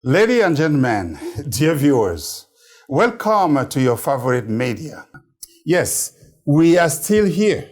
Ladies and gentlemen, dear viewers, welcome to your favorite media. Yes, we are still here.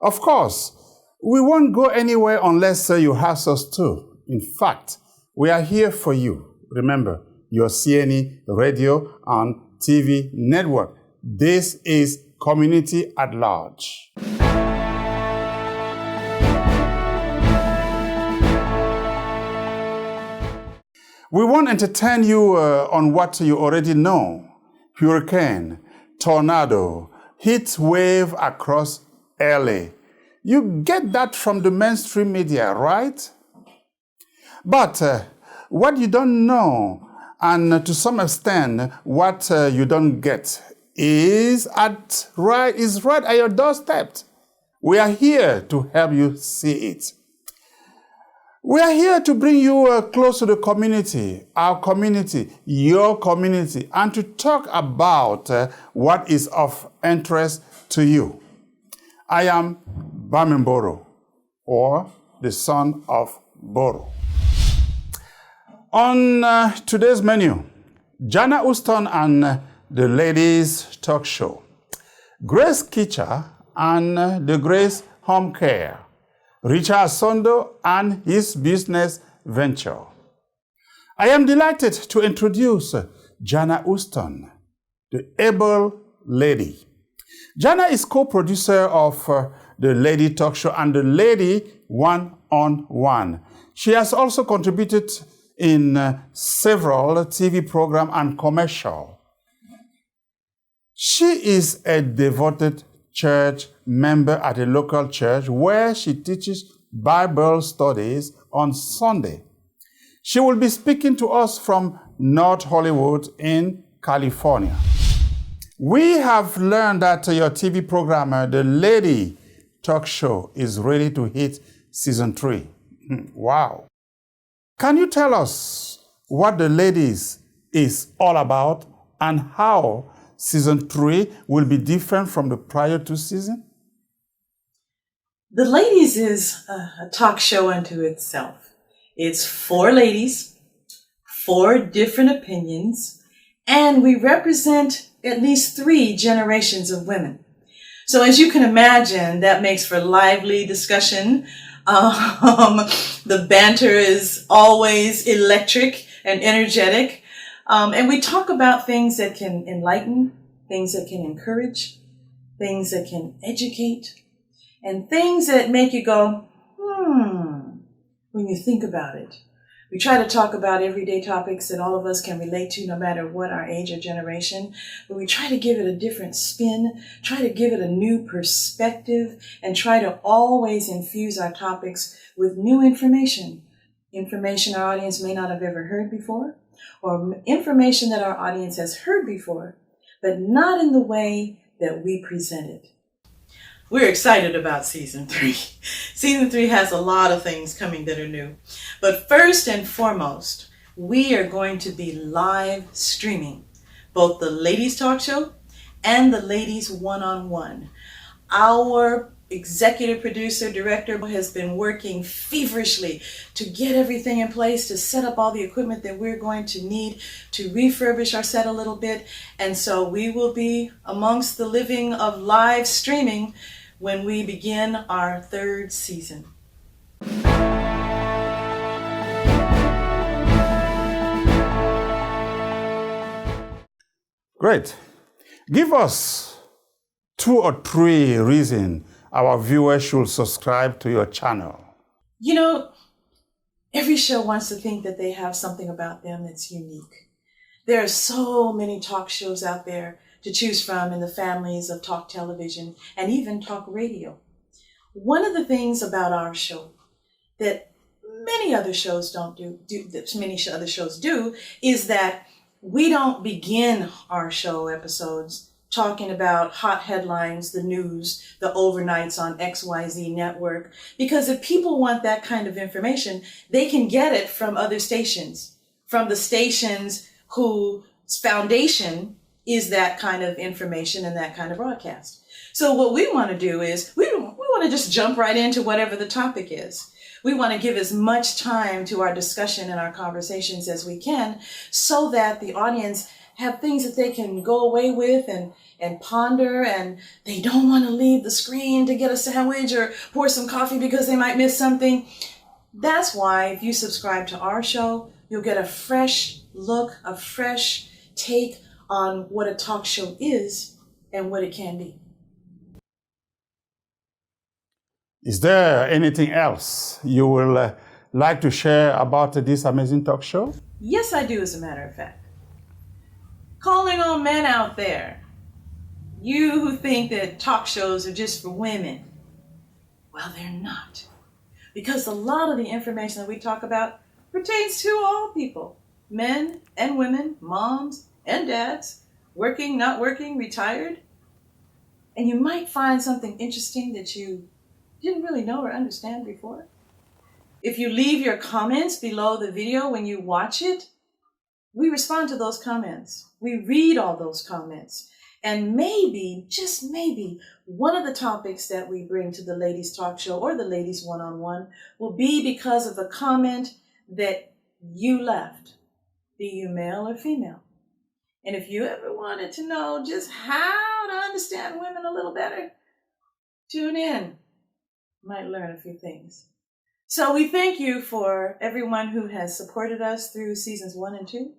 Of course, we won't go anywhere unless you ask us to. In fact, we are here for you. Remember, your CNE radio and TV network. This is Community at Large. We won't entertain you on what you already know. Hurricane, tornado, heat wave across LA. You get that from the mainstream media, right? But what you don't know, and to some extent what you don't get, is right at your doorstep. We are here to help you see it. We are here to bring you close to the community, our community, your community, and to talk about what is of interest to you. I am Bamimboro, or the son of Boro. On today's menu, Jahna and the Ladies Talk Show, Grace KICHA and the Grace Home Care, Richard ASONDOH and his business venture. I am delighted to introduce Jahna, the able lady. Jahna is co-producer of the Lady Talk Show and the Lady One-on-One. She has also contributed in several TV programs and commercials. She is a devoted church member at a local church where she teaches Bible studies on Sunday. She will be speaking to us from North Hollywood in California. We have learned that your TV program, The Lady Talk Show, is ready to hit season 3. Wow. Can you tell us what The Ladies is all about and how season 3 will be different from the prior 2 seasons? The Ladies is a talk show unto itself. It's 4 ladies, 4 different opinions, and we represent at least 3 generations of women. So as you can imagine, that makes for lively discussion. The banter is always electric and energetic. And we talk about things that can enlighten, things that can encourage, things that can educate, and things that make you go, when you think about it. We try to talk about everyday topics that all of us can relate to no matter what our age or generation, but we try to give it a different spin, try to give it a new perspective, and try to always infuse our topics with new information. Information our audience may not have ever heard before, or information that our audience has heard before, but not in the way that we present it. We're excited about season 3. Season 3 has a lot of things coming that are new. But first and foremost, we are going to be live streaming both the Ladies Talk Show and the Ladies One-on-One. Our executive producer, director has been working feverishly to get everything in place, to set up all the equipment that we're going to need to refurbish our set a little bit. And so we will be amongst the living of live streaming when we begin our 3rd season. Great. Give us 2 or 3 reasons our viewers should subscribe to your channel. You know, every show wants to think that they have something about them that's unique. There are so many talk shows out there to choose from in the families of talk television and even talk radio. One of the things about our show that many other shows do is that we don't begin our show episodes talking about hot headlines, the news, the overnights on XYZ network, because if people want that kind of information, they can get it from other stations, from the stations whose foundation is that kind of information and that kind of broadcast. So what we want to do is we want to just jump right into whatever the topic is. We want to give as much time to our discussion and our conversations as we can so that the audience have things that they can go away with and ponder, and they don't want to leave the screen to get a sandwich or pour some coffee because they might miss something. That's why if you subscribe to our show, you'll get a fresh look, a fresh take on what a talk show is and what it can be. Is there anything else you will like to share about this amazing talk show? Yes, I do, as a matter of fact. Calling all men out there, you who think that talk shows are just for women, well, they're not. Because a lot of the information that we talk about pertains to all people, men and women, moms and dads, working, not working, retired. And you might find something interesting that you didn't really know or understand before. If you leave your comments below the video when you watch it, we respond to those comments. We read all those comments. And maybe, just maybe, one of the topics that we bring to the Ladies Talk Show or the Ladies One-on-One will be because of the comment that you left, be you male or female. And if you ever wanted to know just how to understand women a little better, tune in. You might learn a few things. So we thank you for everyone who has supported us through seasons 1 and 2.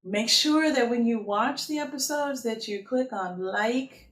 Make sure that when you watch the episodes that you click on like,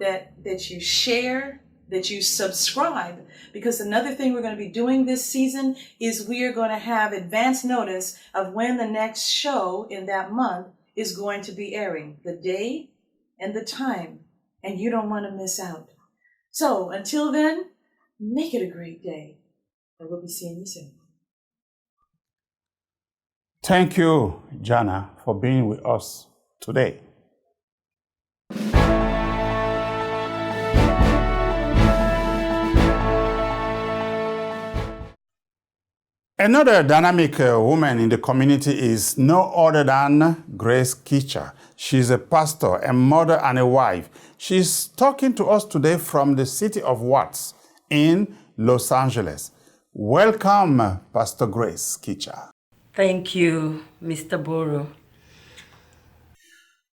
that you share, that you subscribe. Because another thing we're going to be doing this season is we are going to have advance notice of when the next show in that month is going to be airing, the day and the time, and you don't want to miss out. So until then, make it a great day, and we'll be seeing you soon. Thank you, Jahna, for being with us today. Another dynamic woman in the community is no other than Grace KICHA. She's a pastor, a mother, and a wife. She's talking to us today from the city of Watts in Los Angeles. Welcome, Pastor Grace KICHA. Thank you, Mr. Boro.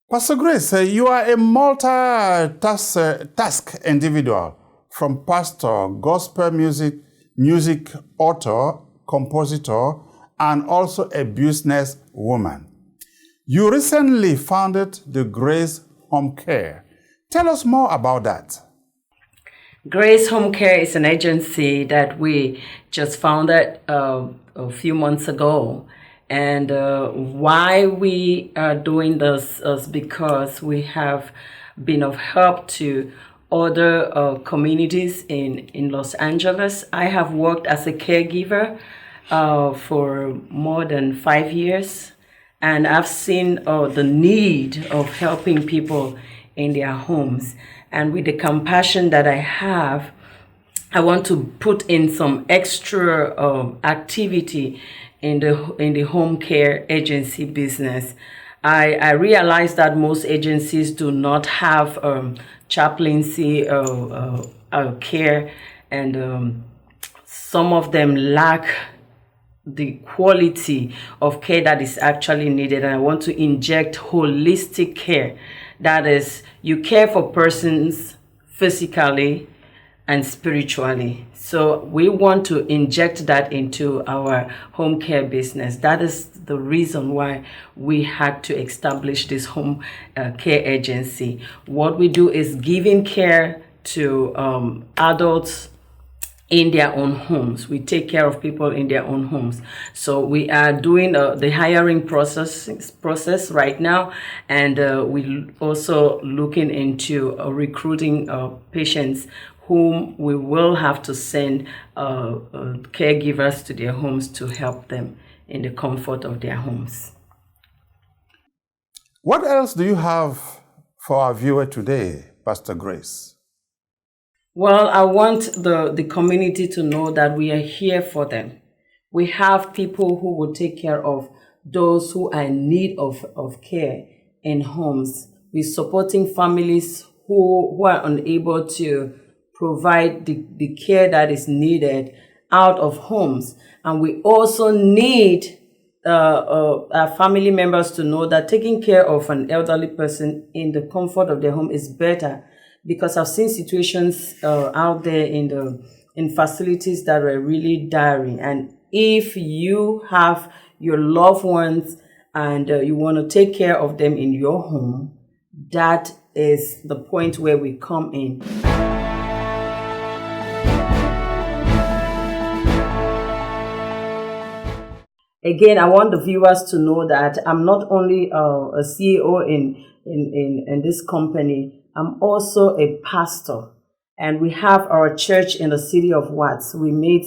Pastor Grace, you are a multi-task individual, from pastor, gospel music author, compositor, and also a business woman. You recently founded the Grace Home Care. Tell us more about that. Grace Home Care is an agency that we just founded a few months ago. And why we are doing this is because we have been of help to other communities in Los Angeles. I have worked as a caregiver for more than 5 years, and I've seen the need of helping people in their homes. And with the compassion that I have, I want to put in some extra activity in the home care agency business. I realize that most agencies do not have chaplaincy care, and some of them lack the quality of care that is actually needed. And I want to inject holistic care. That is, you care for persons physically and spiritually. So we want to inject that into our home care business. That is the reason why we had to establish this home care agency. What we do is giving care to adults in their own homes. We take care of people in their own homes. So we are doing the hiring process right now, and we also looking into recruiting patients whom we will have to send caregivers to their homes to help them in the comfort of their homes. What else do you have for our viewer today, Pastor Grace? Well, I want the community to know that we are here for them. We have people who will take care of those who are in need of care in homes. We're supporting families who are unable to provide the care that is needed out of homes. And we also need our family members to know that taking care of an elderly person in the comfort of their home is better, because I've seen situations out there in facilities that are really dire. And if you have your loved ones and you want to take care of them in your home, that is the point where we come in. Again, I want the viewers to know that I'm not only a CEO in this company, I'm also a pastor. And we have our church in the city of Watts. We meet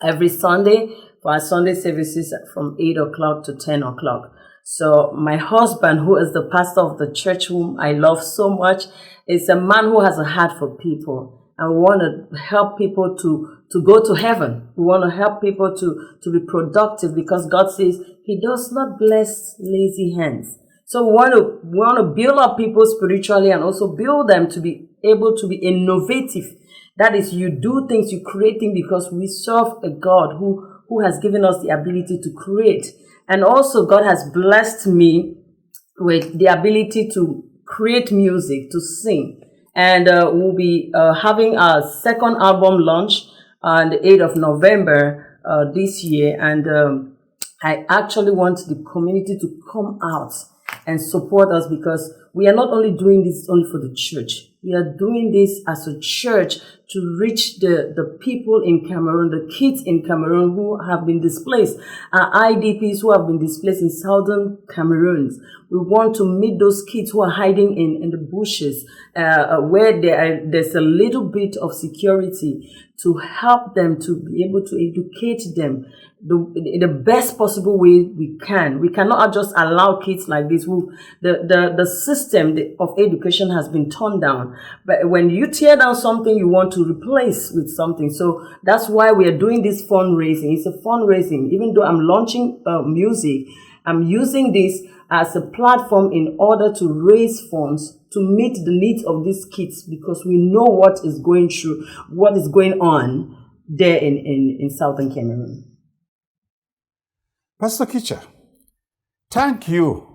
every Sunday for our Sunday services from 8 o'clock to 10 o'clock. So my husband, who is the pastor of the church, whom I love so much, is a man who has a heart for people. And we want to help people to go to heaven. We want to help people to be productive, because God says He does not bless lazy hands. So we want to build up people spiritually and also build them to be able to be innovative. That is, you do things, you create things, because we serve a God who has given us the ability to create. And also God has blessed me with the ability to create music, to sing. And we'll be having our second album launch on the 8th of November this year. And I actually want the community to come out and support us, because we are not only doing this only for the church. We are doing this as a church to reach the people in Cameroon, the kids in Cameroon who have been displaced, IDPs who have been displaced in southern Cameroon. We want to meet those kids who are hiding in the bushes, where there's a little bit of security, to help them, to be able to educate them the best possible way we can. We cannot just allow kids like this who the system of education has been torn down. But when you tear down something, you want to replace with something. So that's why we are doing this fundraising. It's a fundraising. Even though I'm launching music, I'm using this as a platform in order to raise funds to meet the needs of these kids, because we know what is going on there in southern Cameroon. Pastor KICHA, thank you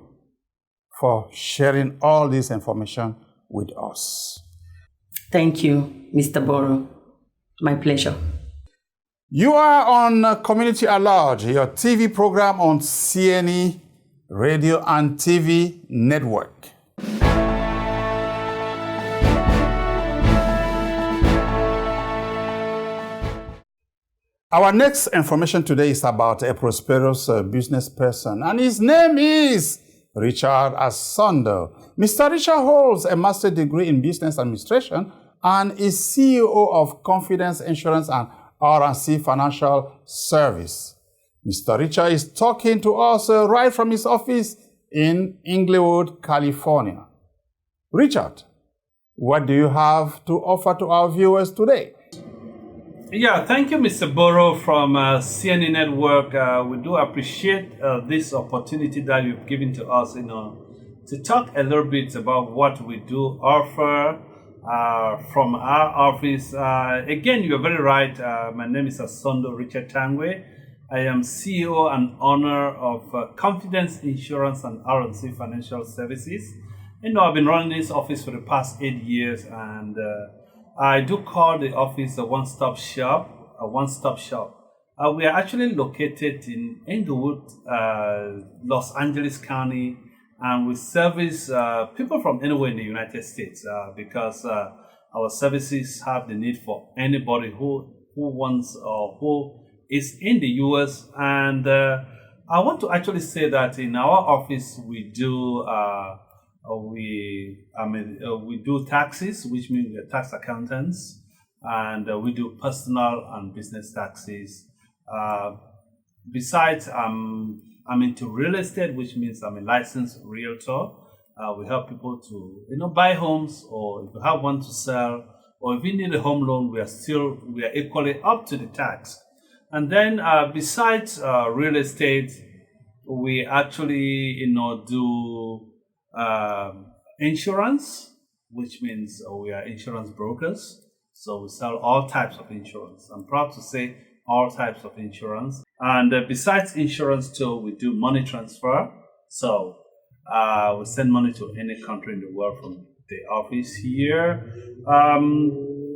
for sharing all this information with us. Thank you, Mr. Boro. My pleasure. You are on Community at Large, your TV program on CNE Radio and TV Network. Our next information today is about a prosperous business person, and his name is Richard ASONDOH. Mr. Richard holds a master's degree in business administration and is CEO of Confidence Insurance and R&C Financial Service. Mr. Richard is talking to us right from his office in Inglewood, California. Richard, what do you have to offer to our viewers today? Yeah, thank you, Mr. Boro from CNE Network. We do appreciate this opportunity that you've given to us, to talk a little bit about what we do offer from our office. Again, you're very right. My name is ASONDOH Richard Tangwe. I am CEO and owner of Confidence Insurance and R&C Financial Services. I've been running this office for the past 8 years, and I do call the office a one-stop shop. We are actually located in Inglewood, Los Angeles County, and we service people from anywhere in the United States because our services have the need for anybody who wants or who is in the U.S. And I want to actually say that in our office we do we do taxes, which means we are tax accountants, and we do personal and business taxes. Besides, I'm into real estate, which means I'm a licensed realtor. We help people to buy homes, or if you have one to sell, or if you need a home loan, we are equally up to the tax. And then besides real estate, we actually do insurance, which means we are insurance brokers. So we sell all types of insurance. I'm proud to say all types of insurance. And besides insurance too, we do money transfer. So we send money to any country in the world from the office here.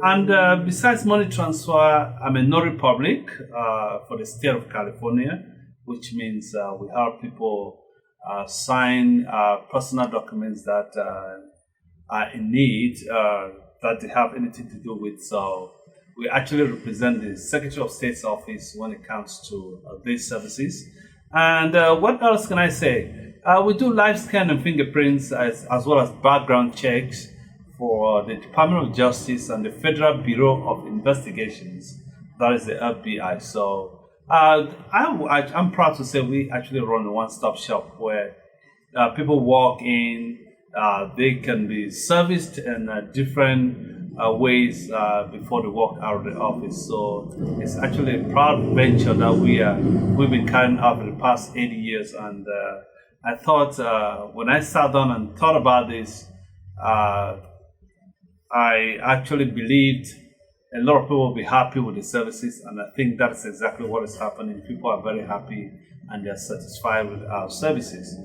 And besides money transfer, I'm a notary public for the state of California, which means we help people sign personal documents that are in need, that they have anything to do with. So we actually represent the Secretary of State's office when it comes to these services. And what else can I say? We do live scan and fingerprints as well as background checks for the Department of Justice and the Federal Bureau of Investigations, that is the FBI. So I'm proud to say we actually run a one-stop shop where people walk in, they can be serviced in different ways before they walk out of the office. So it's actually a proud venture that we've been carrying out for the past 80 years. And I thought when I sat down and thought about this, I actually believed a lot of people will be happy with the services, and I think that's exactly what is happening. People are very happy and they're satisfied with our services.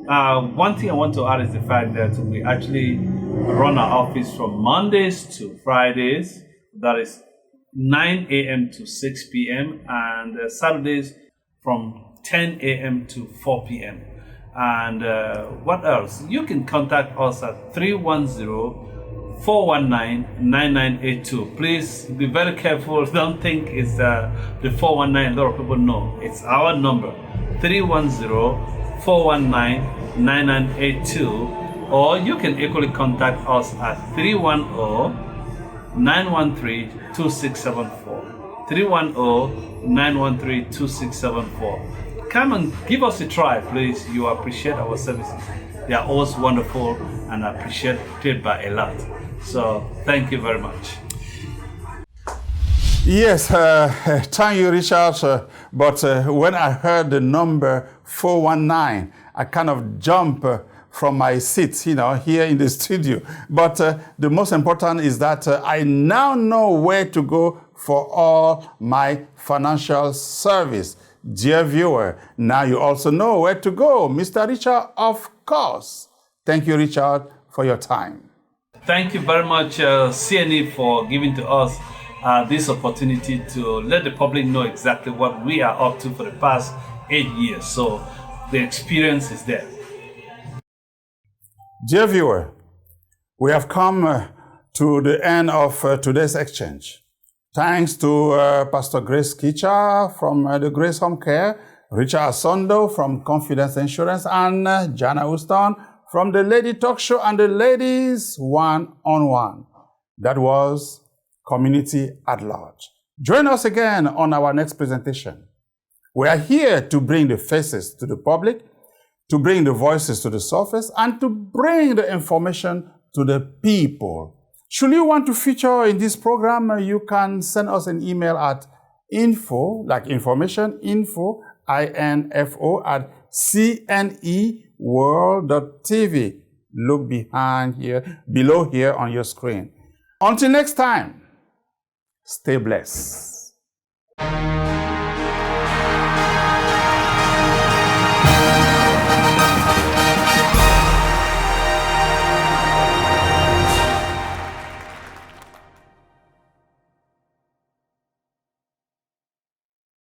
One thing I want to add is the fact that we actually run our office from Mondays to Fridays, that is 9 a.m. to 6 p.m., and Saturdays from 10 a.m. to 4 p.m. And what else? You can contact us at 310-419-9982. Please be very careful. Don't think it's the 419. A lot of people know. It's our number, 310-419-9982. Or you can equally contact us at 310-913-2674. 310-913-2674. Come and give us a try, please. You appreciate our services. They are always wonderful and appreciated by a lot. So thank you very much. Yes, thank you, Richard. But when I heard the number 419, I kind of jumped from my seat, here in the studio. But the most important is that I now know where to go for all my financial service. Dear viewer, now you also know where to go. Mr. Richard, of course. Thank you, Richard, for your time. Thank you very much, CNE, for giving to us this opportunity to let the public know exactly what we are up to for the past 8 years. So the experience is there. Dear viewer, we have come to the end of today's exchange. Thanks to Pastor Grace KICHA from the Grace Home Care, Richard ASONDOH from Confidence Insurance, and Jahna from the Lady Talk Show and the Ladies One-on-One. That was Community at Large. Join us again on our next presentation. We are here to bring the faces to the public, to bring the voices to the surface, and to bring the information to the people. Should you want to feature in this program, you can send us an email at info, like information, info, info at cneworld.tv. Look below here on your screen. Until next time, stay blessed.